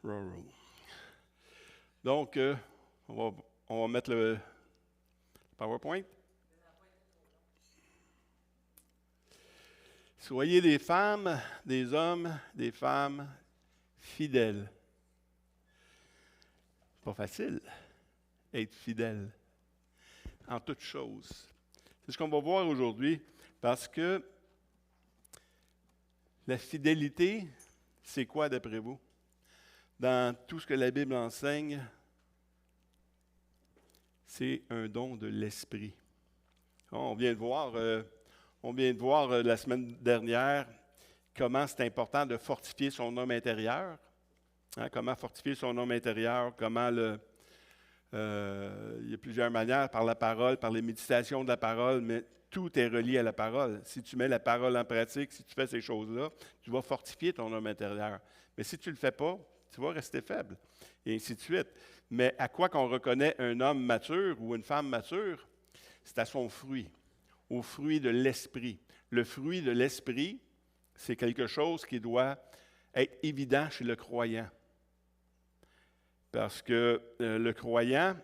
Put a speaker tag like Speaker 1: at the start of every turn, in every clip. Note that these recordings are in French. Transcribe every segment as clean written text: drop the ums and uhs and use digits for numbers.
Speaker 1: Rural. Donc, on va mettre le PowerPoint. Soyez des femmes, des hommes, des femmes fidèles. C'est pas facile, être fidèle en toutes choses. C'est ce qu'on va voir aujourd'hui parce que la fidélité, c'est quoi d'après vous? Dans tout ce que la Bible enseigne, c'est un don de l'esprit. On vient de voir la semaine dernière comment c'est important de fortifier son homme intérieur. Comment fortifier son homme intérieur, comment il y a plusieurs manières, par la parole, par les méditations de la parole, mais tout est relié à la parole. Si tu mets la parole en pratique, si tu fais ces choses-là, tu vas fortifier ton homme intérieur. Mais si tu ne le fais pas, tu vas rester faible, et ainsi de suite. Mais à quoi qu'on reconnaît un homme mature ou une femme mature? C'est à son fruit, au fruit de l'esprit. Le fruit de l'esprit, c'est quelque chose qui doit être évident chez le croyant. Parce que le croyant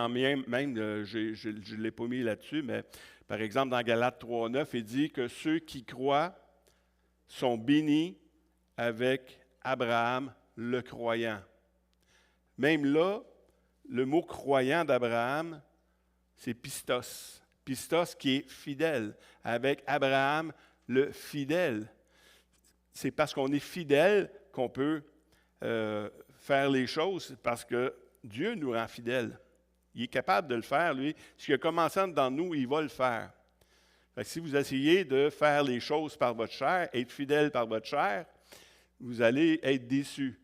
Speaker 1: même je ne l'ai pas mis là-dessus, mais par exemple, dans Galates 3.9, il dit que ceux qui croient sont bénis avec Abraham, le croyant. Même là, le mot croyant d'Abraham, c'est pistos. Pistos qui est fidèle, avec Abraham, le fidèle. C'est parce qu'on est fidèle qu'on peut faire les choses, parce que Dieu nous rend fidèles. Il est capable de le faire, lui. Ce qu'il a commencé dans nous, il va le faire. Fait que si vous essayez de faire les choses par votre chair, être fidèle par votre chair, vous allez être déçus.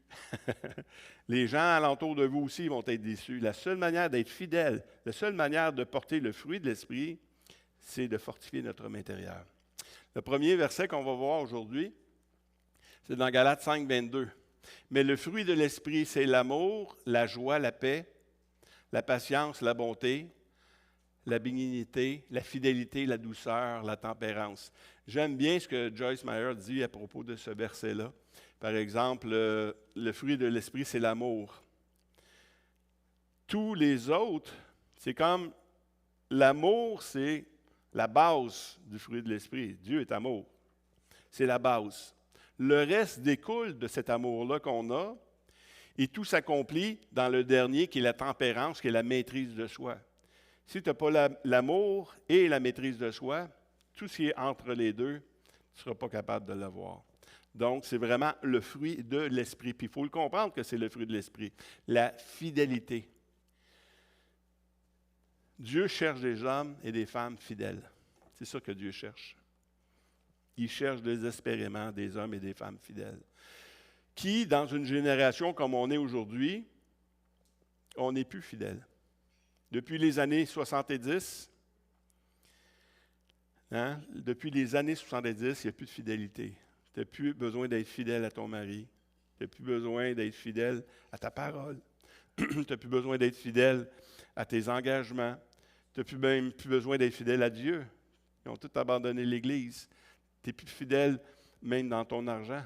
Speaker 1: Les gens alentour de vous aussi vont être déçus. La seule manière d'être fidèle, la seule manière de porter le fruit de l'Esprit, c'est de fortifier notre homme intérieur. Le premier verset qu'on va voir aujourd'hui, c'est dans Galates 5, 22. Mais le fruit de l'Esprit, c'est l'amour, la joie, la paix, la patience, la bonté, la bénignité, la fidélité, la douceur, la tempérance. J'aime bien ce que Joyce Meyer dit à propos de ce verset-là. Par exemple, le fruit de l'Esprit, c'est l'amour. Tous les autres, c'est comme l'amour, c'est la base du fruit de l'Esprit. Dieu est amour. C'est la base. Le reste découle de cet amour-là qu'on a, et tout s'accomplit dans le dernier, qui est la tempérance, qui est la maîtrise de soi. Si tu n'as pas l'amour et la maîtrise de soi, tout ce qui est entre les deux, tu ne seras pas capable de l'avoir. Donc, c'est vraiment le fruit de l'Esprit. Puis il faut le comprendre que c'est le fruit de l'Esprit. La fidélité. Dieu cherche des hommes et des femmes fidèles. C'est ça que Dieu cherche. Il cherche désespérément des hommes et des femmes fidèles. Qui, dans une génération comme on est aujourd'hui, on n'est plus fidèle. Depuis les années 70, depuis les années 70, il n'y a plus de fidélité. Tu n'as plus besoin d'être fidèle à ton mari. Tu n'as plus besoin d'être fidèle à ta parole. Tu n'as plus besoin d'être fidèle à tes engagements. Tu n'as plus besoin d'être fidèle à Dieu. Ils ont tous abandonné l'Église. Tu n'es plus fidèle même dans ton argent.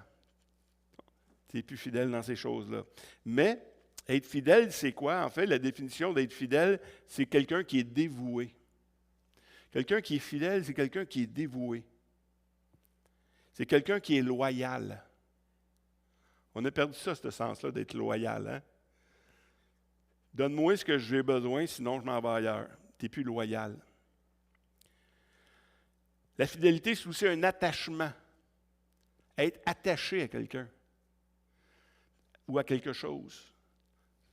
Speaker 1: Tu n'es plus fidèle dans ces choses-là. Mais être fidèle, c'est quoi? En fait, la définition d'être fidèle, c'est quelqu'un qui est dévoué. Quelqu'un qui est fidèle, c'est quelqu'un qui est dévoué. C'est quelqu'un qui est loyal. On a perdu ça, ce sens-là, d'être loyal. Hein? Donne-moi ce que j'ai besoin, sinon je m'en vais ailleurs. Tu n'es plus loyal. La fidélité, c'est aussi un attachement. Être attaché à quelqu'un ou à quelque chose.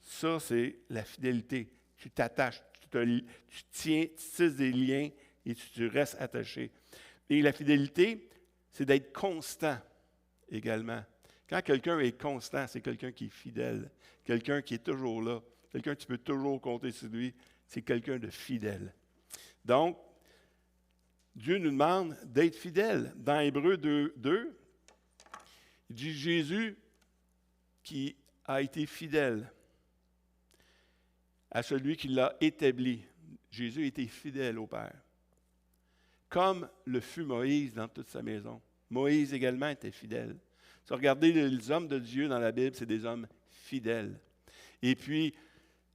Speaker 1: Ça, c'est la fidélité. Tu t'attaches, tu tiens, tu tisses des liens et tu restes attaché. Et la fidélité, c'est d'être constant également. Quand quelqu'un est constant, c'est quelqu'un qui est fidèle, quelqu'un qui est toujours là, quelqu'un que tu peux toujours compter sur lui, c'est quelqu'un de fidèle. Donc, Dieu nous demande d'être fidèle. Dans Hébreux 2, il dit Jésus qui a été fidèle à celui qui l'a établi. Jésus était fidèle au Père. Comme le fut Moïse dans toute sa maison. Moïse également était fidèle. Regardez les hommes de Dieu dans la Bible, c'est des hommes fidèles. Et puis,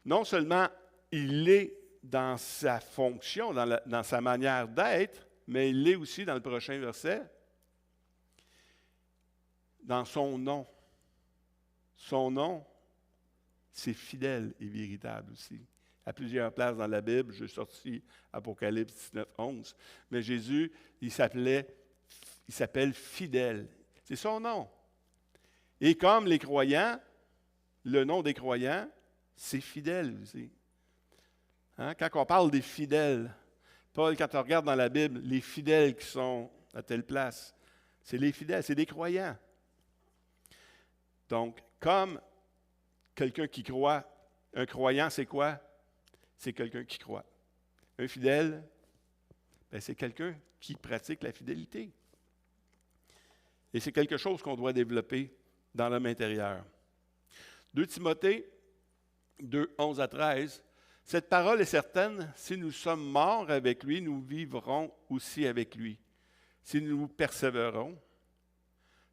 Speaker 1: non seulement il l'est dans sa fonction, dans sa manière d'être, mais il l'est aussi dans le prochain verset, dans son nom. Son nom, c'est fidèle et véritable aussi. À plusieurs places dans la Bible, j'ai sorti Apocalypse 19, 11, mais Jésus, il s'appelle fidèle. C'est son nom. Et comme les croyants, le nom des croyants, c'est fidèle aussi. Hein? Quand on parle des fidèles, Paul, quand on regarde dans la Bible, les fidèles qui sont à telle place, c'est les fidèles, c'est des croyants. Donc, comme quelqu'un qui croit, un croyant, c'est quoi? C'est quelqu'un qui croit. Un fidèle, c'est quelqu'un qui pratique la fidélité. Et c'est quelque chose qu'on doit développer dans l'homme intérieur. 2 Timothée 2, 11 à 13. Cette parole est certaine, si nous sommes morts avec lui, nous vivrons aussi avec lui. Si nous persévérons,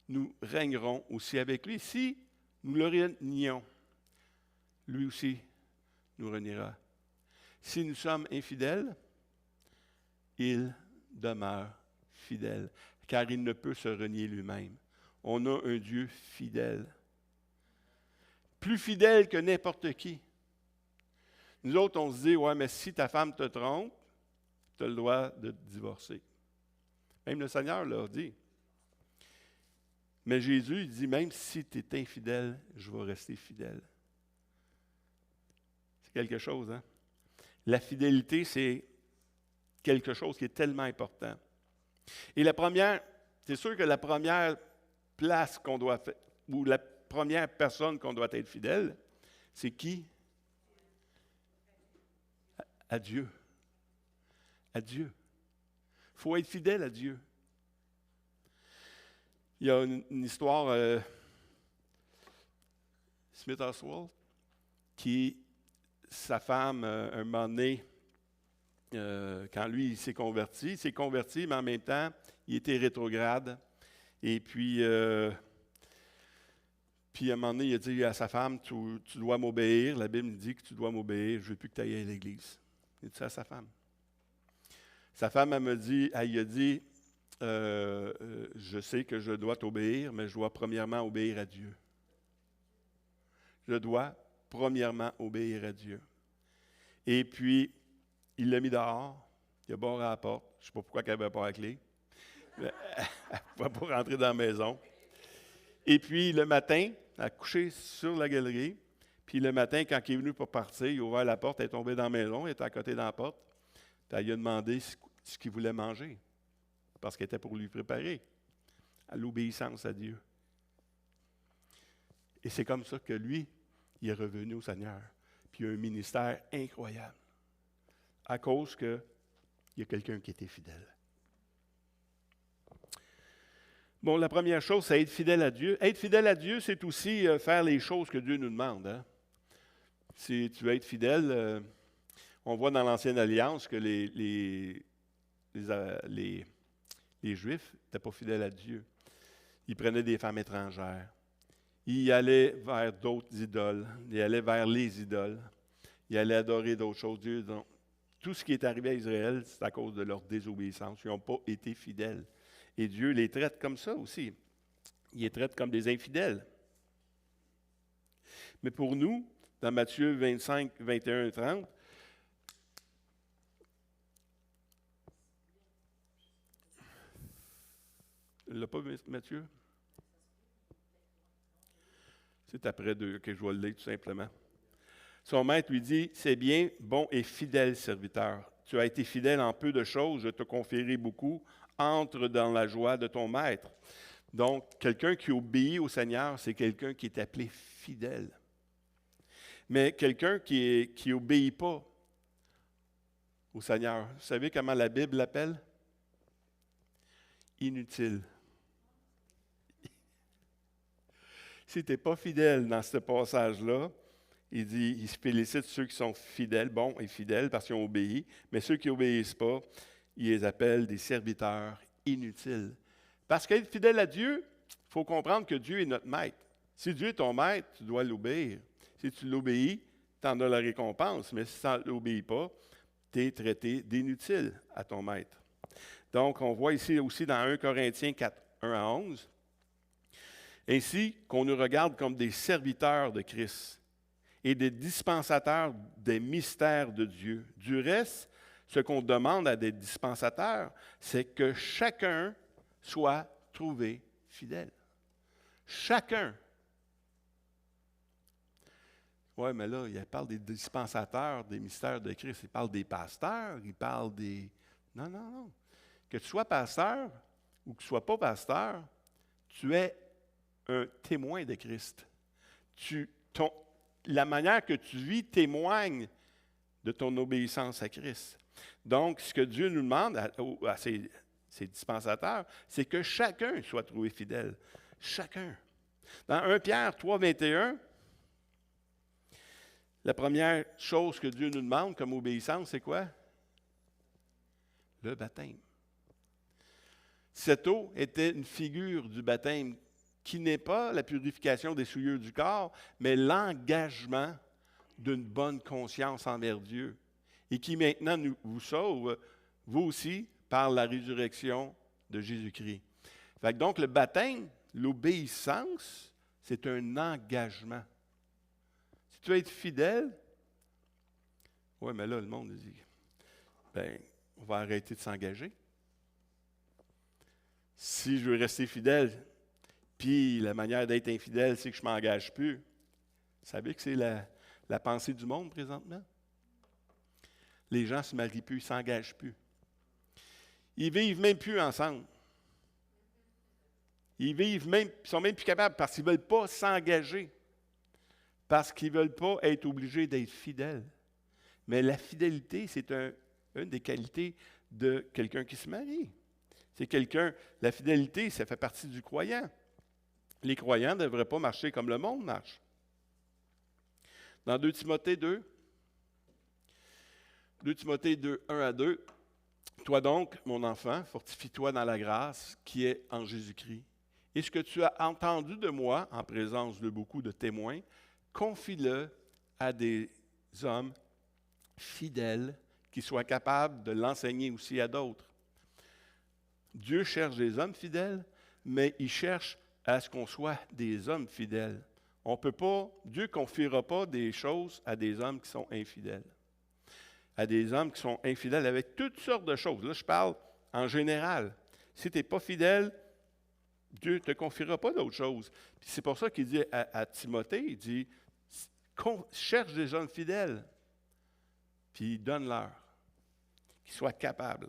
Speaker 1: nous régnerons aussi avec lui. Si nous le renions, lui aussi nous reniera. Si nous sommes infidèles, il demeure fidèle, car il ne peut se renier lui-même. On a un Dieu fidèle, plus fidèle que n'importe qui. Nous autres, on se dit, ouais, mais si ta femme te trompe, tu as le droit de te divorcer. Même le Seigneur l'a dit. Mais Jésus, il dit, même si tu es infidèle, je vais rester fidèle. C'est quelque chose, hein? La fidélité, c'est quelque chose qui est tellement important. Et c'est sûr que la première place qu'on doit faire, ou la première personne qu'on doit être fidèle, c'est qui? À Dieu. À Dieu. Il faut être fidèle à Dieu. Il y a une histoire, Smith Oswald, qui, sa femme, un moment donné, quand lui, il s'est converti, mais en même temps, il était rétrograde. Et puis, à un moment donné, il a dit à sa femme, tu dois m'obéir. La Bible dit que tu dois m'obéir. Je ne veux plus que tu ailles à l'église. Il a dit ça à sa femme. Sa femme, elle a dit, je sais que je dois t'obéir, mais je dois premièrement obéir à Dieu. Je dois premièrement obéir à Dieu. Et puis, il l'a mis dehors. Il a barré à la porte. Je ne sais pas pourquoi elle n'avait pas la clé. Elle ne pouvait pas rentrer dans la maison. Et puis, le matin, elle a couché sur la galerie. Puis, le matin, quand il est venu pour partir, il a ouvert la porte, elle est tombée dans la maison, elle était à côté de la porte. Puis, elle lui a demandé ce qu'il voulait manger. Parce qu'elle était pour lui préparer à l'obéissance à Dieu. Et c'est comme ça que lui, il est revenu au Seigneur. Puis, il a un ministère incroyable. À cause qu'il y a quelqu'un qui était fidèle. Bon, la première chose, c'est être fidèle à Dieu. Être fidèle à Dieu, c'est aussi faire les choses que Dieu nous demande. Hein? Si tu veux être fidèle, on voit dans l'Ancienne Alliance que les Juifs n'étaient pas fidèles à Dieu. Ils prenaient des femmes étrangères. Ils allaient vers d'autres idoles. Ils allaient vers les idoles. Ils allaient adorer d'autres choses. Dieu, donc, tout ce qui est arrivé à Israël, c'est à cause de leur désobéissance. Ils n'ont pas été fidèles. Et Dieu les traite comme ça aussi. Il les traite comme des infidèles. Mais pour nous, dans Matthieu 25, 21 et 30, tu ne l'as pas, Matthieu? C'est après que je vais le lire tout simplement. Son maître lui dit, « C'est bien, bon et fidèle serviteur. Tu as été fidèle en peu de choses, je te confierai beaucoup. Entre dans la joie de ton maître. » Donc, quelqu'un qui obéit au Seigneur, c'est quelqu'un qui est appelé fidèle. Mais quelqu'un qui n'obéit pas au Seigneur, vous savez comment la Bible l'appelle? Inutile. Si tu n'es pas fidèle dans ce passage-là, il dit, il félicite ceux qui sont fidèles, bons et fidèles parce qu'ils ont obéi, mais ceux qui n'obéissent pas, il les appelle des serviteurs inutiles. Parce qu'être fidèle à Dieu, il faut comprendre que Dieu est notre maître. Si Dieu est ton maître, tu dois l'obéir. Si tu l'obéis, tu en as la récompense. Mais si tu ne l'obéis pas, tu es traité d'inutile à ton maître. Donc, on voit ici aussi dans 1 Corinthiens 4, 1 à 11, ainsi qu'on nous regarde comme des serviteurs de Christ et des dispensateurs des mystères de Dieu. Du reste, ce qu'on demande à des dispensateurs, c'est que chacun soit trouvé fidèle. Chacun. Oui, mais là, il parle des dispensateurs des mystères de Christ. Il parle des pasteurs, il parle des... Non, non, non. Que tu sois pasteur ou que tu ne sois pas pasteur, tu es un témoin de Christ. La manière que tu vis témoigne de ton obéissance à Christ. Donc, ce que Dieu nous demande à ses dispensateurs, c'est que chacun soit trouvé fidèle. Chacun. Dans 1 Pierre 3, 21, la première chose que Dieu nous demande comme obéissance, c'est quoi? Le baptême. Cette eau était une figure du baptême qui n'est pas la purification des souillures du corps, mais l'engagement d'une bonne conscience envers Dieu et qui maintenant vous sauve, vous aussi, par la résurrection de Jésus-Christ. Fait que donc, le baptême, l'obéissance, c'est un engagement. Si tu veux être fidèle, oui, mais là, le monde dit, bien, on va arrêter de s'engager. Si je veux rester fidèle, puis la manière d'être infidèle, c'est que je ne m'engage plus. Vous savez que c'est la pensée du monde présentement? Les gens ne se marient plus, ils ne s'engagent plus. Ils ne vivent même plus ensemble. Ils sont même plus capables parce qu'ils ne veulent pas s'engager. Parce qu'ils ne veulent pas être obligés d'être fidèles. Mais la fidélité, c'est une des qualités de quelqu'un qui se marie. La fidélité, ça fait partie du croyant. Les croyants ne devraient pas marcher comme le monde marche. Dans 2 Timothée 2, 1 à 2, toi donc, mon enfant, fortifie-toi dans la grâce qui est en Jésus-Christ. Et ce que tu as entendu de moi, en présence de beaucoup de témoins, confie-le à des hommes fidèles qui soient capables de l'enseigner aussi à d'autres. Dieu cherche des hommes fidèles, mais il cherche à ce qu'on soit des hommes fidèles. Dieu ne confiera pas des choses à des hommes qui sont infidèles. À des hommes qui sont infidèles avec toutes sortes de choses. Là, je parle en général. Si tu n'es pas fidèle, Dieu ne te confiera pas d'autres choses. Puis c'est pour ça qu'il dit à Timothée, il dit, cherche des hommes fidèles, puis donne-leur, qu'ils soient capables.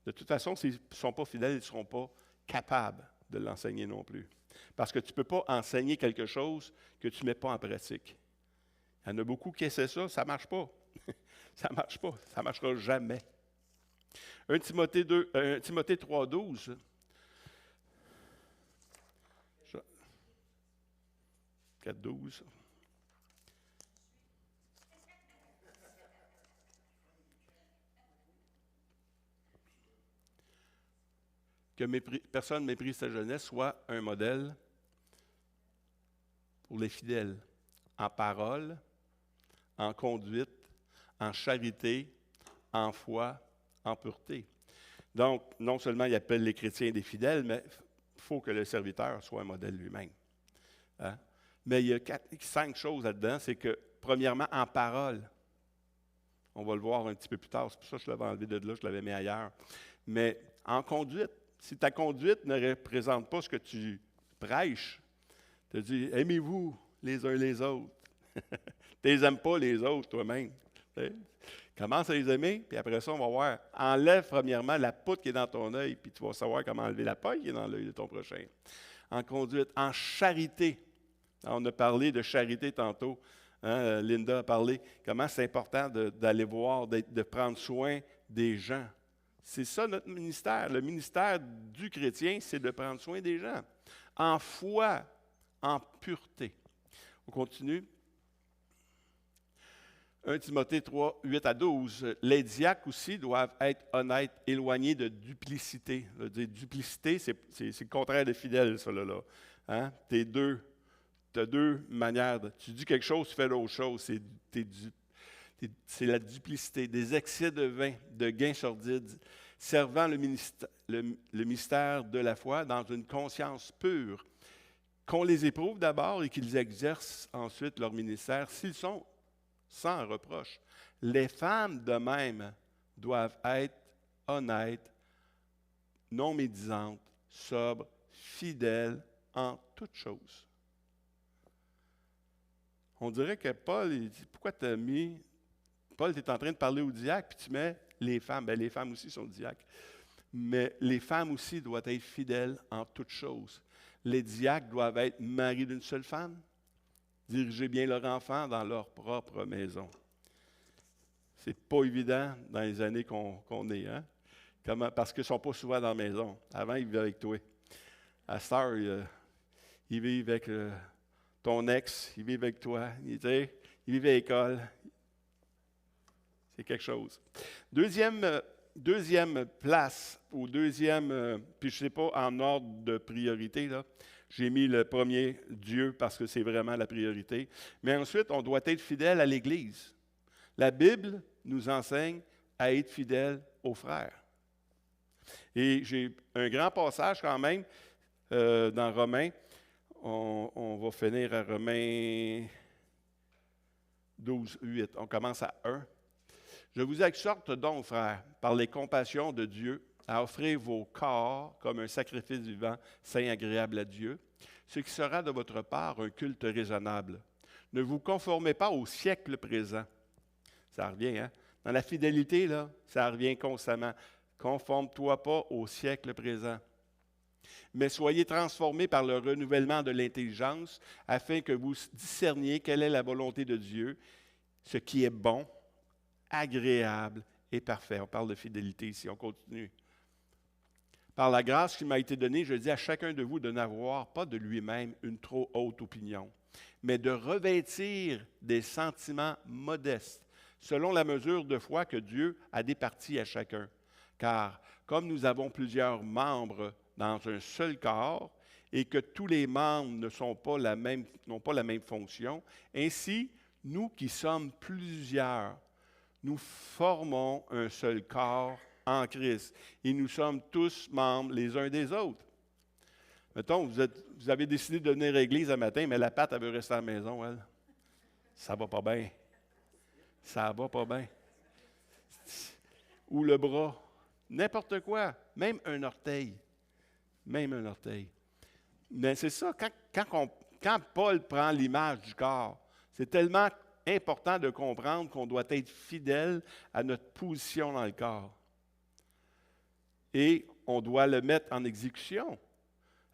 Speaker 1: De toute façon, s'ils ne sont pas fidèles, ils ne seront pas capables de l'enseigner non plus. Parce que tu ne peux pas enseigner quelque chose que tu ne mets pas en pratique. Il y en a beaucoup qui essaient ça, ça ne marche pas. Ça ne marche pas, ça ne marchera jamais. 1 Timothée 3, 12. « 4, 12. Que personne ne méprise sa jeunesse, soit un modèle pour les fidèles, en parole, en conduite, en charité, en foi, en pureté. » Donc, non seulement il appelle les chrétiens des fidèles, mais il faut que le serviteur soit un modèle lui-même. Hein? Mais il y a 5 choses là-dedans. C'est que, premièrement, en parole. On va le voir un petit peu plus tard. C'est pour ça que je l'avais enlevé de là, je l'avais mis ailleurs. Mais en conduite, si ta conduite ne représente pas ce que tu prêches, tu dis « Aimez-vous les uns les autres. » Tu ne les aimes pas les autres toi-même. Commence à les aimer, puis après ça, on va voir. Enlève premièrement la poutre qui est dans ton œil, puis tu vas savoir comment enlever la paille qui est dans l'œil de ton prochain. En conduite, en charité. On a parlé de charité tantôt. Hein, Linda a parlé comment c'est important d'aller voir, de prendre soin des gens. C'est ça notre ministère. Le ministère du chrétien, c'est de prendre soin des gens. En foi, en pureté. On continue. 1 Timothée 3, 8 à 12. Les diacres aussi doivent être honnêtes, éloignés de duplicité. Je veux dire, duplicité, c'est le contraire de fidèle, ça, là. Hein? Tu as deux manières. Tu dis quelque chose, tu fais l'autre chose. C'est la duplicité. Des excès de vin, de gains sordides, servant le mystère de la foi dans une conscience pure. Qu'on les éprouve d'abord et qu'ils exercent ensuite leur ministère s'ils sont sans reproche. Les femmes de même doivent être honnêtes, non médisantes, sobres, fidèles en toutes choses. On dirait que Paul, il dit, pourquoi tu as mis... Paul, tu es en train de parler aux diacres, puis tu mets les femmes. Bien, les femmes aussi sont diacres. Mais les femmes aussi doivent être fidèles en toutes choses. Les diacres doivent être maris d'une seule femme, diriger bien leurs enfants dans leur propre maison. C'est pas évident dans les années qu'on est, hein? Parce qu'ils ne sont pas souvent dans la maison. Avant, ils vivaient avec toi. À cette heure, ils vivent avec ton ex, ils vivent avec toi, ils vivent à l'école. C'est quelque chose. Deuxième place, ou deuxième, puis je ne sais pas en ordre de priorité, là, j'ai mis le premier, Dieu, parce que c'est vraiment la priorité. Mais ensuite, on doit être fidèle à l'Église. La Bible nous enseigne à être fidèle aux frères. Et j'ai un grand passage quand même dans Romains. On va finir à Romains 12, 8. On commence à 1. Je vous exhorte donc, frères, par les compassions de Dieu, à offrir vos corps comme un sacrifice vivant, saint, agréable à Dieu, ce qui sera de votre part un culte raisonnable. Ne vous conformez pas au siècle présent. Ça revient, hein? Dans la fidélité, là, ça revient constamment. Conforme-toi pas au siècle présent. Mais soyez transformés par le renouvellement de l'intelligence, afin que vous discerniez quelle est la volonté de Dieu, ce qui est bon, agréable et parfait. On parle de fidélité ici, on continue. Par la grâce qui m'a été donnée, je dis à chacun de vous de n'avoir pas de lui-même une trop haute opinion, mais de revêtir des sentiments modestes, selon la mesure de foi que Dieu a départie à chacun. Car comme nous avons plusieurs membres dans un seul corps, et que tous les membres n'ont pas la même fonction, ainsi, nous qui sommes plusieurs, nous formons un seul corps en Christ. Et nous sommes tous membres les uns des autres. Mettons, vous avez décidé de venir à l'église un matin, mais la patte, elle veut rester à la maison, elle. Ça va pas bien. Ça va pas bien. Ou le bras. N'importe quoi. Même un orteil. Même un orteil. Mais c'est ça, quand Paul prend l'image du corps, c'est tellement important de comprendre qu'on doit être fidèle à notre position dans le corps. Et on doit le mettre en exécution.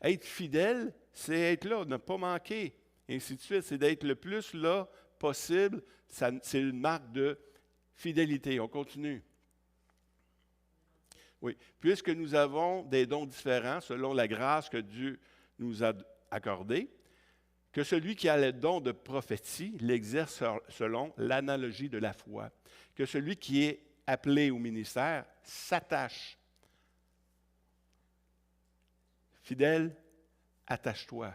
Speaker 1: Être fidèle, c'est être là, ne pas manquer. Et ainsi de suite, c'est d'être le plus là possible. C'est une marque de fidélité. On continue. Oui. Puisque nous avons des dons différents selon la grâce que Dieu nous a accordée, que celui qui a le don de prophétie l'exerce selon l'analogie de la foi. Que celui qui est appelé au ministère s'attache. Fidèle, attache-toi.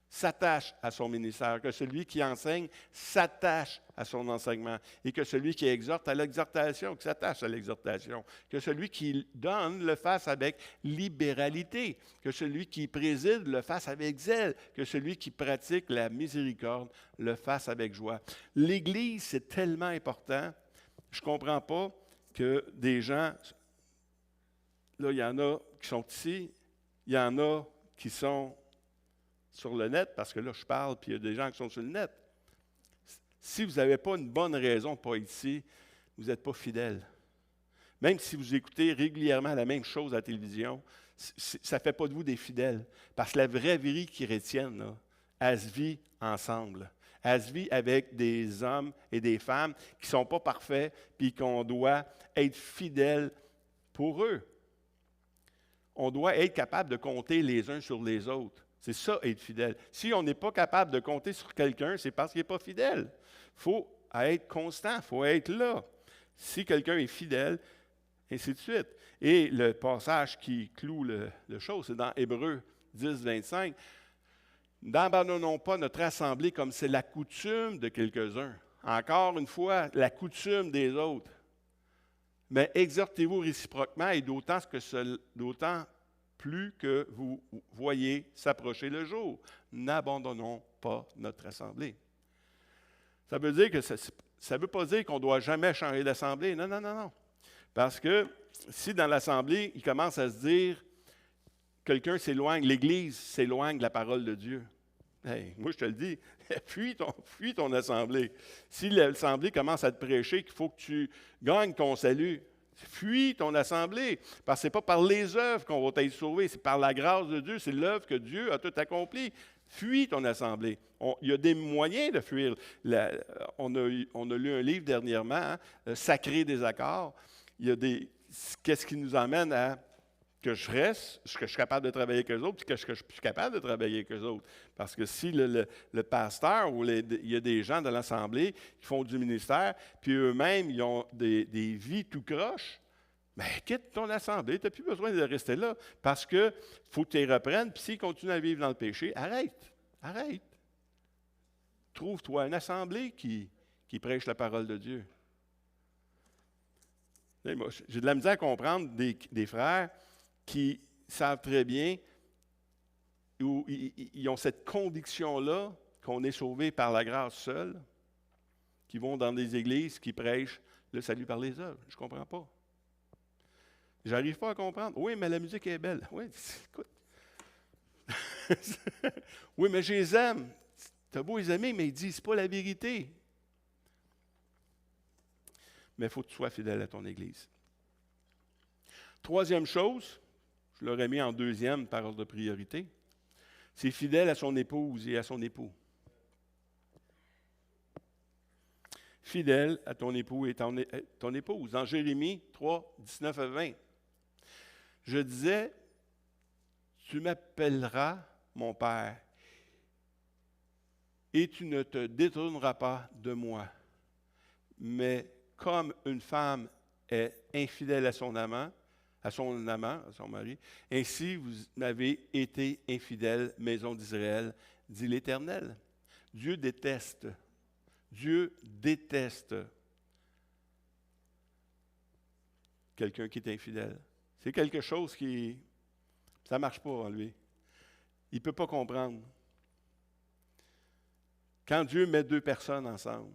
Speaker 1: S'attache à son ministère. Que celui qui enseigne s'attache à son enseignement. Et que celui qui exhorte à l'exhortation, qui s'attache à l'exhortation. Que celui qui donne le fasse avec libéralité. Que celui qui préside le fasse avec zèle. Que celui qui pratique la miséricorde le fasse avec joie. L'Église, c'est tellement important. Je ne comprends pas que des gens, là, il y en a qui sont ici, il y en a qui sont sur le net, parce que là, je parle, puis il y a des gens qui sont sur le net. Si vous n'avez pas une bonne raison pour être ici, vous n'êtes pas fidèle. Même si vous écoutez régulièrement la même chose à la télévision, ça ne fait pas de vous des fidèles. Parce que la vraie vie chrétienne, là, elle se vit ensemble. Elle se vit avec des hommes et des femmes qui ne sont pas parfaits, puis qu'on doit être fidèles pour eux. On doit être capable de compter les uns sur les autres. C'est ça, être fidèle. Si on n'est pas capable de compter sur quelqu'un, c'est parce qu'il n'est pas fidèle. Il faut à être constant, il faut être là. Si quelqu'un est fidèle, ainsi de suite. Et le passage qui cloue le chose, c'est dans Hébreux 10, 25. N'abandonnons pas notre assemblée comme c'est la coutume de quelques-uns. Encore une fois, la coutume des autres. Mais exhortez-vous réciproquement et d'autant plus que vous voyez s'approcher le jour. N'abandonnons pas notre assemblée. Ça veut dire que ça ne veut pas dire qu'on ne doit jamais changer d'assemblée. Non, non, non, non. Parce que si dans l'assemblée, il commence à se dire, quelqu'un s'éloigne, l'Église s'éloigne de la parole de Dieu. Hey, moi, je te le dis, fuis ton assemblée. Si l'assemblée commence à te prêcher qu'il faut que tu gagnes ton salut, fuis ton assemblée. Parce que ce n'est pas par les œuvres qu'on va être sauvé, c'est par la grâce de Dieu, c'est l'œuvre que Dieu a tout accompli. Fuis ton assemblée. Il y a des moyens de fuir. On a lu un livre dernièrement, hein, Sacré des accords. Qu'est-ce qui nous amène à que je reste, que je suis capable de travailler avec eux autres, puis que je suis plus capable de travailler avec eux autres. Parce que si le pasteur ou il y a des gens de l'Assemblée qui font du ministère, puis eux-mêmes, ils ont des vies tout croche, bien, quitte ton Assemblée, tu n'as plus besoin de rester là, parce que faut que tu les reprennes, puis s'ils continuent à vivre dans le péché, arrête. Trouve-toi une Assemblée qui prêche la parole de Dieu. Moi, j'ai de la misère à comprendre des frères qui savent très bien, où ils ont cette conviction-là qu'on est sauvé par la grâce seule, qui vont dans des églises qui prêchent le salut par les œuvres. Je ne comprends pas. J'arrive pas à comprendre. Oui, mais la musique est belle. Oui, écoute. Oui, mais je les aime. Tu as beau les aimer, mais ils ne disent pas la vérité. Mais il faut que tu sois fidèle à ton Église. Troisième chose, je l'aurais mis en deuxième par ordre de priorité, c'est fidèle à son épouse et à son époux. Fidèle à ton époux et ton épouse. Dans Jérémie 3, 19 à 20. Je disais, tu m'appelleras mon Père, et tu ne te détourneras pas de moi. Mais comme une femme est infidèle à son amant, à son mari, ainsi vous m'avez été infidèle, maison d'Israël, dit l'Éternel. Dieu déteste quelqu'un qui est infidèle. C'est quelque chose ça ne marche pas en lui. Il ne peut pas comprendre. Quand Dieu met deux personnes ensemble,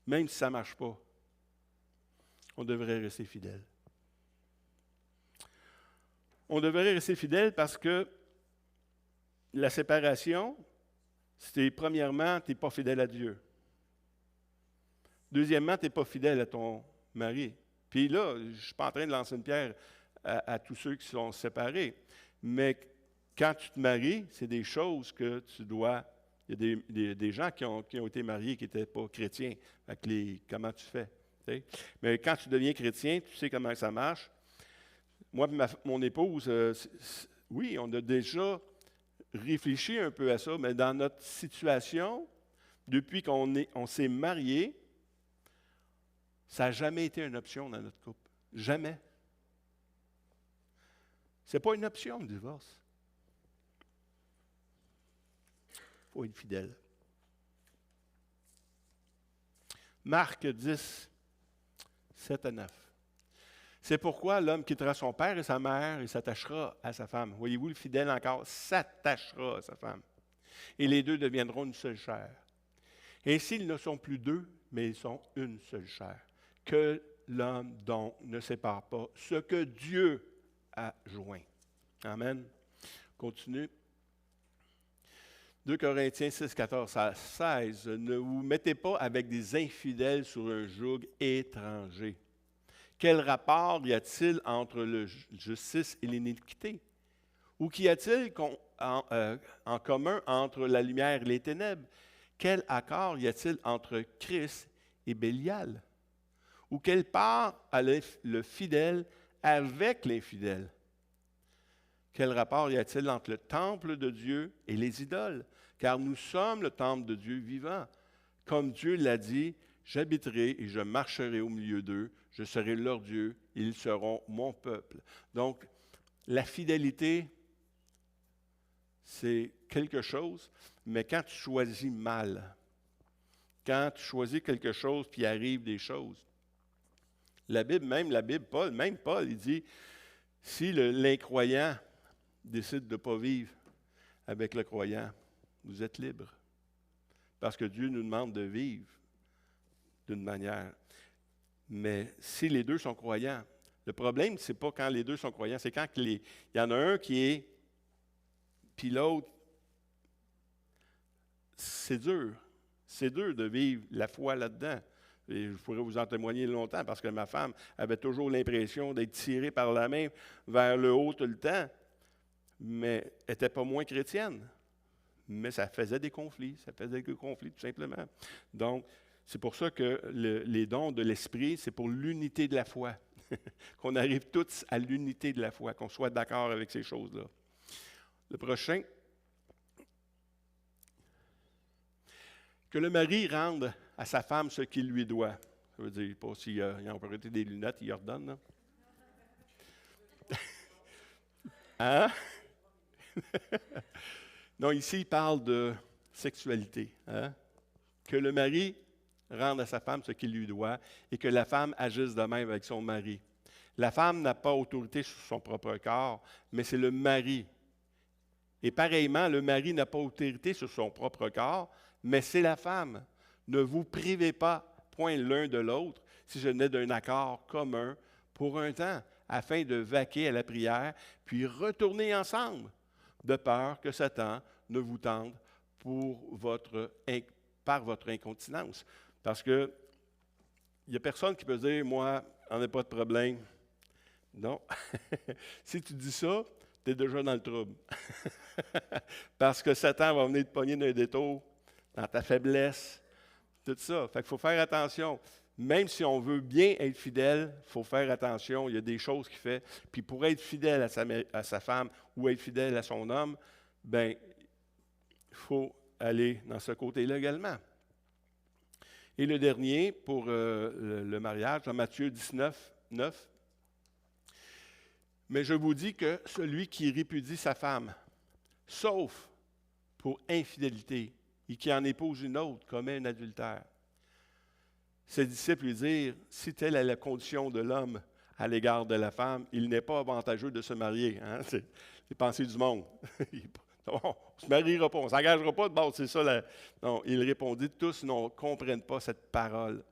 Speaker 1: même si ça ne marche pas, on devrait rester fidèle. On devrait rester fidèle parce que la séparation, premièrement, tu n'es pas fidèle à Dieu. Deuxièmement, tu n'es pas fidèle à ton mari. Puis là, je ne suis pas en train de lancer une pierre à tous ceux qui sont séparés. Mais quand tu te maries, c'est des choses que tu dois. Il y a des gens qui ont été mariés qui n'étaient pas chrétiens. Comment tu fais? Mais quand tu deviens chrétien, tu sais comment ça marche. Moi et mon épouse, oui, on a déjà réfléchi un peu à ça, mais dans notre situation, depuis qu'on s'est mariés, ça n'a jamais été une option dans notre couple. Jamais. Ce n'est pas une option, le divorce. Il faut être fidèle. Marc 10, 7 à 9. C'est pourquoi l'homme quittera son père et sa mère et s'attachera à sa femme. Voyez-vous, le fidèle encore s'attachera à sa femme. Et les deux deviendront une seule chair. Ainsi, ils ne sont plus deux, mais ils sont une seule chair. Que l'homme donc ne sépare pas ce que Dieu a joint. Amen. Continue. 2 Corinthiens 6, 14 à 16. Ne vous mettez pas avec des infidèles sur un joug étranger. Quel rapport y a-t-il entre la justice et l'iniquité? Ou qu'y a-t-il en commun entre la lumière et les ténèbres? Quel accord y a-t-il entre Christ et Bélial? Ou quelle part a le fidèle avec l'infidèle? Quel rapport y a-t-il entre le temple de Dieu et les idoles? Car nous sommes le temple de Dieu vivant. Comme Dieu l'a dit, j'habiterai et je marcherai au milieu d'eux, je serai leur Dieu, ils seront mon peuple. Donc, la fidélité, c'est quelque chose, mais quand tu choisis mal, quand tu choisis quelque chose puis il arrive des choses, la Bible, Paul, il dit, si l'incroyant décide de ne pas vivre avec le croyant, vous êtes libre. Parce que Dieu nous demande de vivre d'une manière. Mais si les deux sont croyants, le problème, ce n'est pas quand les deux sont croyants, c'est quand il y en a un qui est, puis l'autre, c'est dur. C'est dur de vivre la foi là-dedans. Et je pourrais vous en témoigner longtemps parce que ma femme avait toujours l'impression d'être tirée par la main vers le haut tout le temps, mais elle n'était pas moins chrétienne. Mais ça faisait des conflits, tout simplement. Donc, c'est pour ça que les dons de l'Esprit, c'est pour l'unité de la foi. Qu'on arrive tous à l'unité de la foi, qu'on soit d'accord avec ces choses-là. Le prochain. Que le mari rende à sa femme ce qu'il lui doit. Ça veut dire, pas s'il a encore été des lunettes, il ordonne, là. Hein? Non, ici, il parle de sexualité. Hein? Que le mari rende à sa femme ce qu'il lui doit et que la femme agisse de même avec son mari. La femme n'a pas autorité sur son propre corps, mais c'est le mari. Et pareillement, le mari n'a pas autorité sur son propre corps, mais c'est la femme. Ne vous privez pas, point l'un de l'autre, si je n'ai d'un accord commun pour un temps, afin de vaquer à la prière, puis retourner ensemble, de peur que Satan ne vous tente par votre incontinence. Parce que il n'y a personne qui peut dire, moi, on n'a pas de problème. Non. Si tu dis ça, tu es déjà dans le trouble. Parce que Satan va venir te pogner dans un détour, dans ta faiblesse, tout ça. Fait qu'il faut faire attention. Même si on veut bien être fidèle, il faut faire attention. Il y a des choses qu'il fait. Puis pour être fidèle à sa femme ou être fidèle à son homme, bien, il faut aller dans ce côté-là également. Et le dernier, pour le mariage, dans Matthieu 19, 9. Mais je vous dis que celui qui répudie sa femme, sauf pour infidélité, et qui en épouse une autre, commet un adultère. Ses disciples lui dirent, si telle est la condition de l'homme à l'égard de la femme, il n'est pas avantageux de se marier. Hein? C'est les pensées du monde. On ne se mariera pas, on ne s'engagera pas de base, c'est ça. Non, il répondit, tous ne comprennent pas cette parole,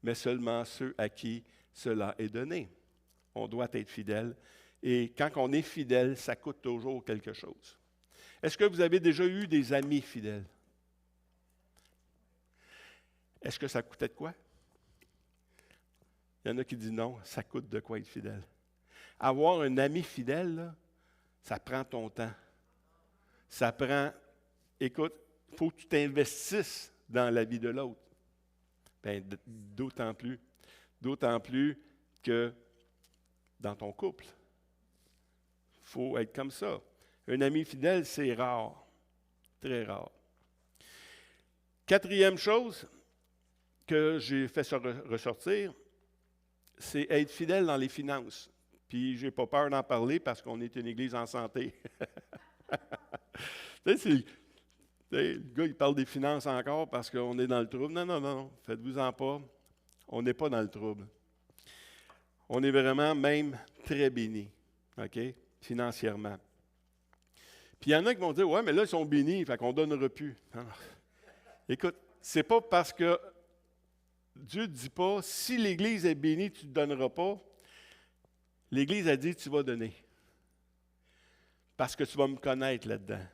Speaker 1: mais seulement ceux à qui cela est donné. On doit être fidèle. Et quand on est fidèle, ça coûte toujours quelque chose. Est-ce que vous avez déjà eu des amis fidèles? Est-ce que ça coûtait de quoi? Il y en a qui disent non, ça coûte de quoi être fidèle. Avoir un ami fidèle, là, ça prend ton temps. Ça prend, écoute, il faut que tu t'investisses dans la vie de l'autre. Bien, d'autant plus que dans ton couple. Il faut être comme ça. Un ami fidèle, c'est rare, très rare. Quatrième chose que j'ai fait ressortir, c'est être fidèle dans les finances. Puis, je n'ai pas peur d'en parler parce qu'on est une église en santé. Tu sais, le gars, il parle des finances encore parce qu'on est dans le trouble. Non, faites-vous-en pas. On n'est pas dans le trouble. On est vraiment même très bénis, OK, financièrement. Puis il y en a qui vont dire, ouais, mais là, ils sont bénis, fait qu'on ne donnera plus. Non. Écoute, c'est pas parce que Dieu ne dit pas, si l'Église est bénie, tu ne donneras pas. L'Église a dit, tu vas donner. Parce que tu vas me connaître là-dedans.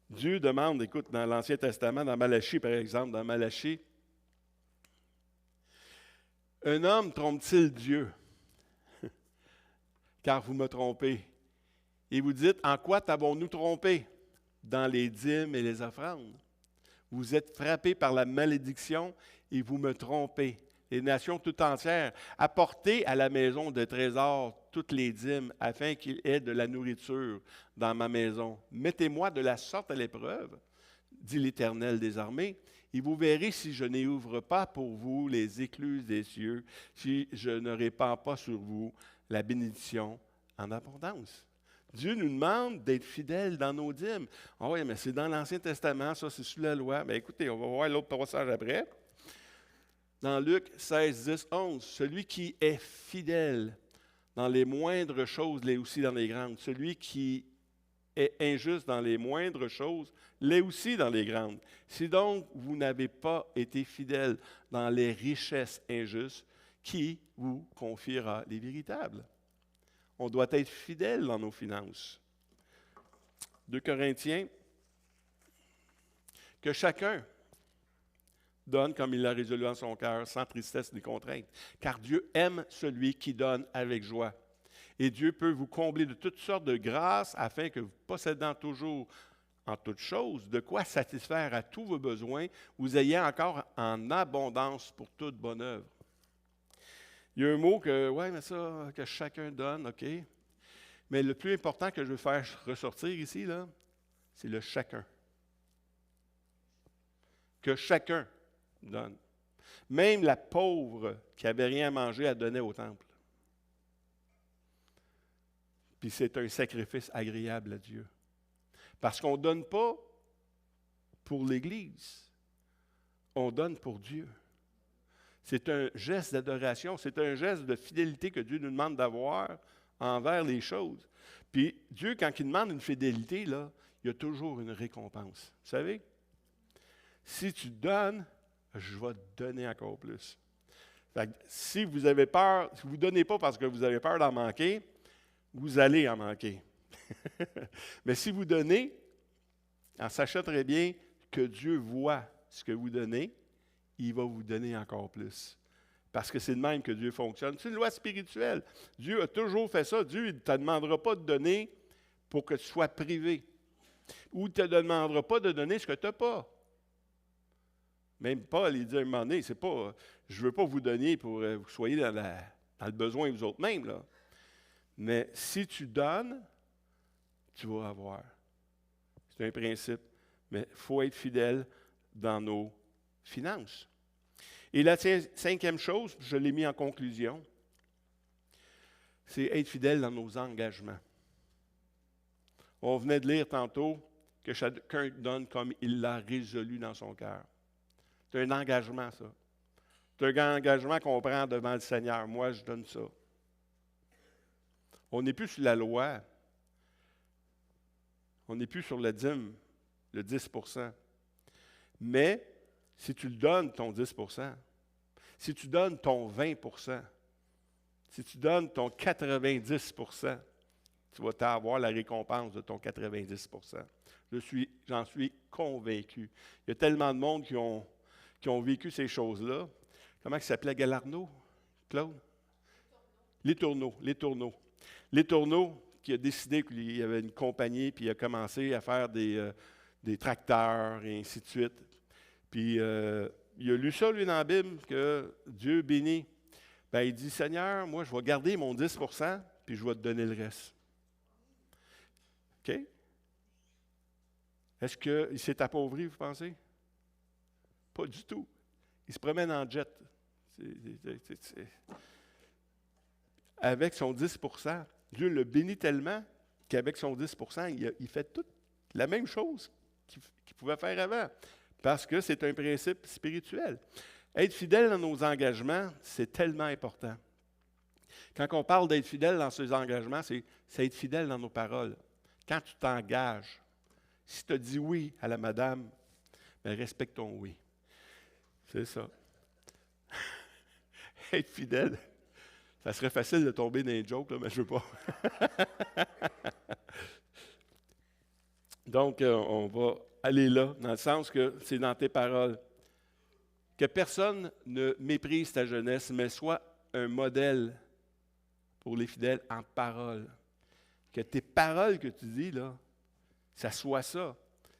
Speaker 1: Dieu demande, écoute, dans l'Ancien Testament, dans Malachie, par exemple, dans Malachie, un homme trompe-t-il Dieu? Car vous me trompez. Et vous dites, en quoi t'avons-nous trompé? Dans les dîmes et les offrandes. Vous êtes frappés par la malédiction et vous me trompez. Les nations tout entières, apportez à la maison de trésors toutes les dîmes, afin qu'il y ait de la nourriture dans ma maison. Mettez-moi de la sorte à l'épreuve, dit l'Éternel des armées, et vous verrez si je n'ouvre pas pour vous les écluses des cieux, si je ne répands pas sur vous la bénédiction en abondance. Dieu nous demande d'être fidèles dans nos dîmes. Ah oui, mais c'est dans l'Ancien Testament, ça c'est sous la loi. Bien écoutez, on va voir l'autre passage après. Dans Luc 16, 10, 11, celui qui est fidèle dans les moindres choses l'est aussi dans les grandes. Celui qui est injuste dans les moindres choses l'est aussi dans les grandes. Si donc vous n'avez pas été fidèle dans les richesses injustes, qui vous confiera les véritables? On doit être fidèle dans nos finances. 2 Corinthiens, que chacun donne comme il l'a résolu en son cœur, sans tristesse ni contrainte. Car Dieu aime celui qui donne avec joie. Et Dieu peut vous combler de toutes sortes de grâces afin que vous, possédant toujours en toutes choses, de quoi satisfaire à tous vos besoins, vous ayez encore en abondance pour toute bonne œuvre. Il y a un mot que, ouais, mais ça, que chacun donne, OK. Mais le plus important que je veux faire ressortir ici, là, c'est le chacun. Que chacun donne. Même la pauvre qui n'avait rien à manger, elle donnait au temple. Puis c'est un sacrifice agréable à Dieu. Parce qu'on ne donne pas pour l'Église, on donne pour Dieu. C'est un geste d'adoration, c'est un geste de fidélité que Dieu nous demande d'avoir envers les choses. Puis Dieu, quand il demande une fidélité, là, il y a toujours une récompense. Vous savez, si tu donnes, je vais te donner encore plus. Fait que si vous avez peur, si vous ne donnez pas parce que vous avez peur d'en manquer, vous allez en manquer. Mais si vous donnez, en sachant très bien que Dieu voit ce que vous donnez, il va vous donner encore plus. Parce que c'est de même que Dieu fonctionne. C'est une loi spirituelle. Dieu a toujours fait ça. Dieu ne te demandera pas de donner pour que tu sois privé. Ou il ne te demandera pas de donner ce que tu n'as pas. Même Paul, il dit à un moment donné, c'est pas, je ne veux pas vous donner pour que vous soyez dans le besoin vous autres mêmes. Là. Mais si tu donnes, tu vas avoir. C'est un principe. Mais il faut être fidèle dans nos finances. Et la cinquième chose, je l'ai mis en conclusion, c'est être fidèle dans nos engagements. On venait de lire tantôt que chacun donne comme il l'a résolu dans son cœur. C'est un engagement, ça. C'est un engagement qu'on prend devant le Seigneur. Moi, je donne ça. On n'est plus sur la loi. On n'est plus sur le dîme, le 10 %. Mais si tu le donnes, ton 10 %, si tu donnes ton 20 %, si tu donnes ton 90 %, tu vas avoir la récompense de ton 90 %. J'en suis convaincu. Il y a tellement de monde qui ont vécu ces choses-là. Comment il s'appelait Galarno, Claude? Les Tourneaux. Les Tourneaux qui a décidé qu'il y avait une compagnie, puis il a commencé à faire des tracteurs et ainsi de suite. Puis il a lu ça, lui, dans la Bible, que Dieu bénit. Bien, il dit, Seigneur, moi, je vais garder mon 10 % puis je vais te donner le reste. OK? Est-ce qu'il s'est appauvri, vous pensez? Pas du tout. Il se promène en jet. Avec son 10 %, Dieu le bénit tellement qu'avec son 10 % il fait toute la même chose qu'il pouvait faire avant. Parce que c'est un principe spirituel. Être fidèle dans nos engagements, c'est tellement important. Quand on parle d'être fidèle dans ses engagements, c'est être fidèle dans nos paroles. Quand tu t'engages, si tu as dit oui à la madame, bien, respecte ton oui. C'est ça. Être fidèle, ça serait facile de tomber dans les jokes, là, mais je ne veux pas. Donc, on va aller là, dans le sens que c'est dans tes paroles. Que personne ne méprise ta jeunesse, mais sois un modèle pour les fidèles en parole. Que tes paroles que tu dis, là, ça soit ça.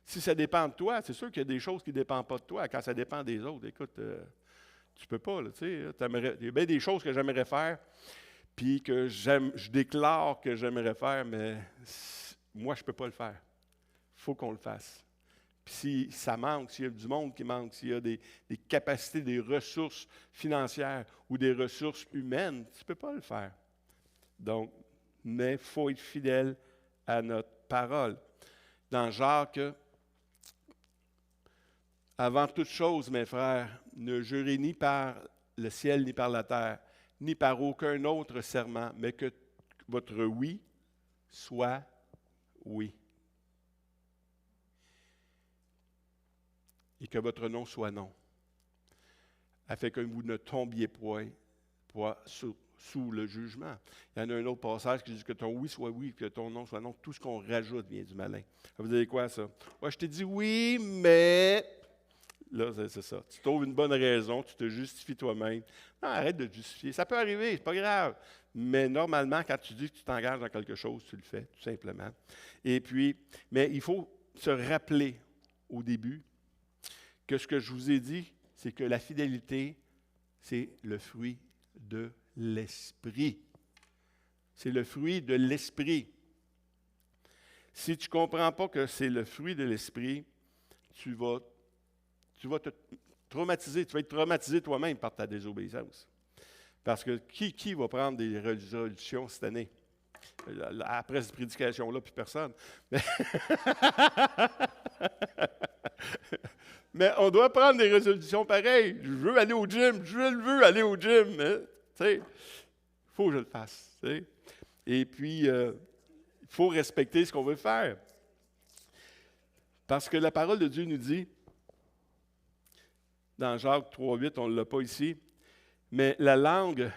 Speaker 1: Si ça dépend de toi, c'est sûr qu'il y a des choses qui ne dépendent pas de toi. Quand ça dépend des autres, écoute, tu ne peux pas, tu sais. Il y a bien des choses que j'aimerais faire. puis que je déclare que j'aimerais faire, mais moi, je ne peux pas le faire. Il faut qu'on le fasse. Puis si ça manque, s'il y a du monde qui manque, s'il y a des capacités, des ressources financières ou des ressources humaines, tu ne peux pas le faire. Donc, mais il faut être fidèle à notre parole. Dans Jacques, avant toute chose, mes frères, ne jurez ni par le ciel, ni par la terre, ni par aucun autre serment, mais que votre oui soit oui. Et que votre non soit non, afin que vous ne tombiez point sous le jugement. Il y en a un autre passage qui dit que ton oui soit oui, que ton non soit non. Tout ce qu'on rajoute vient du malin. Vous dire quoi, ça? Ouais, je t'ai dit oui, mais... Là, c'est ça. Tu trouves une bonne raison, tu te justifies toi-même. Non, arrête de te justifier. Ça peut arriver, c'est pas grave. Mais normalement, quand tu dis que tu t'engages dans quelque chose, tu le fais, tout simplement. Et puis, mais il faut se rappeler au début que ce que je vous ai dit, c'est que la fidélité, c'est le fruit de l'esprit. C'est le fruit de l'esprit. Si tu ne comprends pas que c'est le fruit de l'esprit, tu vas te traumatiser. Tu vas être traumatisé toi-même par ta désobéissance. Parce que qui va prendre des résolutions cette année? Après cette prédication-là, plus personne. Mais on doit prendre des résolutions pareilles. Je veux aller au gym, je veux aller au gym. Mais, tu sais, il faut que je le fasse. Tu sais. Et puis, il faut respecter ce qu'on veut faire. Parce que la parole de Dieu nous dit, dans Jacques 3,8, on ne l'a pas ici, mais la langue,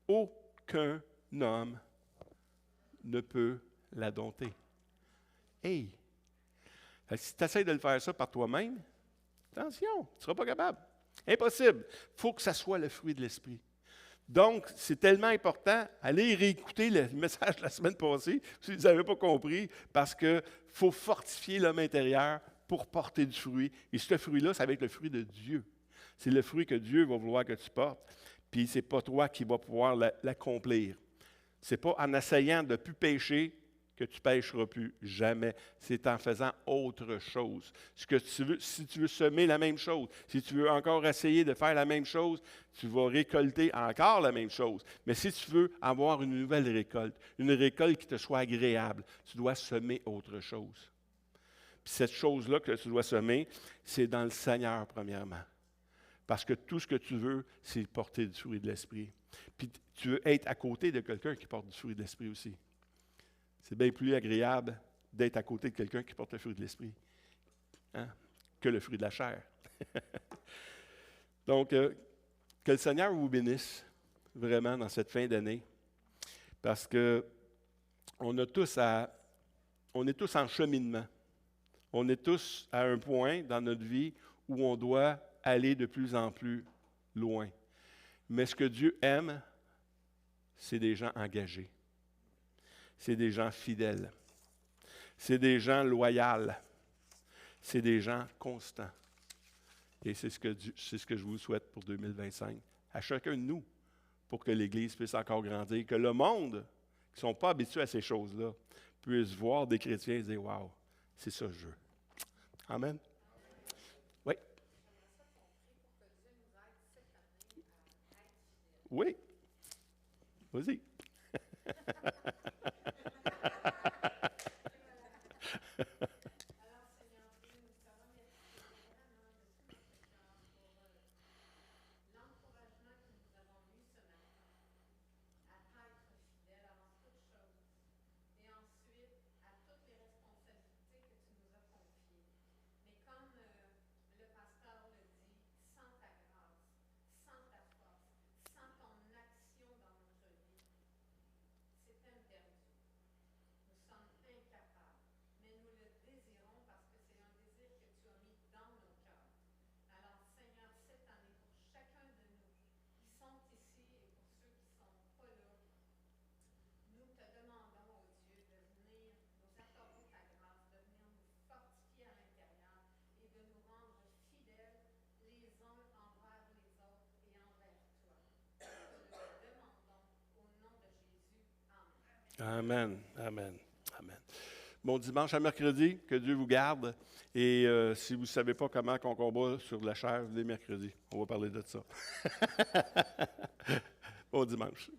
Speaker 1: aucun homme ne peut la dompter. Hey! Si tu essaies de le faire ça par toi-même, attention, tu ne seras pas capable. Impossible. Il faut que ça soit le fruit de l'esprit. Donc, c'est tellement important. Allez réécouter le message de la semaine passée, si vous n'avez pas compris, parce qu'il faut fortifier l'homme intérieur pour porter du fruit. Et ce fruit-là, ça va être le fruit de Dieu. C'est le fruit que Dieu va vouloir que tu portes, puis ce n'est pas toi qui vas pouvoir l'accomplir. Ce n'est pas en essayant de ne plus pécher que tu ne pécheras plus. Jamais. C'est en faisant autre chose. Ce que tu veux, si tu veux semer la même chose, si tu veux encore essayer de faire la même chose, tu vas récolter encore la même chose. Mais si tu veux avoir une nouvelle récolte, une récolte qui te soit agréable, tu dois semer autre chose. Puis cette chose-là que tu dois semer, c'est dans le Seigneur, premièrement. Parce que tout ce que tu veux, c'est porter du fruit de l'Esprit. Puis tu veux être à côté de quelqu'un qui porte du fruit de l'Esprit aussi. C'est bien plus agréable d'être à côté de quelqu'un qui porte le fruit de l'Esprit que le fruit de la chair. Donc, que le Seigneur vous bénisse vraiment dans cette fin d'année, parce que on est tous en cheminement. On est tous à un point dans notre vie où on doit aller de plus en plus loin. Mais ce que Dieu aime, c'est des gens engagés. C'est des gens fidèles. C'est des gens loyaux. C'est des gens constants. Et c'est ce que je vous souhaite pour 2025. À chacun de nous, pour que l'Église puisse encore grandir, que le monde, qui ne sont pas habitués à ces choses-là, puisse voir des chrétiens et dire « Wow, c'est ça que je veux. » Amen. Oui. Oui. Vas-y. Amen. Amen. Amen. Bon dimanche à mercredi, que Dieu vous garde. Et si vous ne savez pas comment on combat sur la chair, dès mercredi, on va parler de ça. Bon dimanche.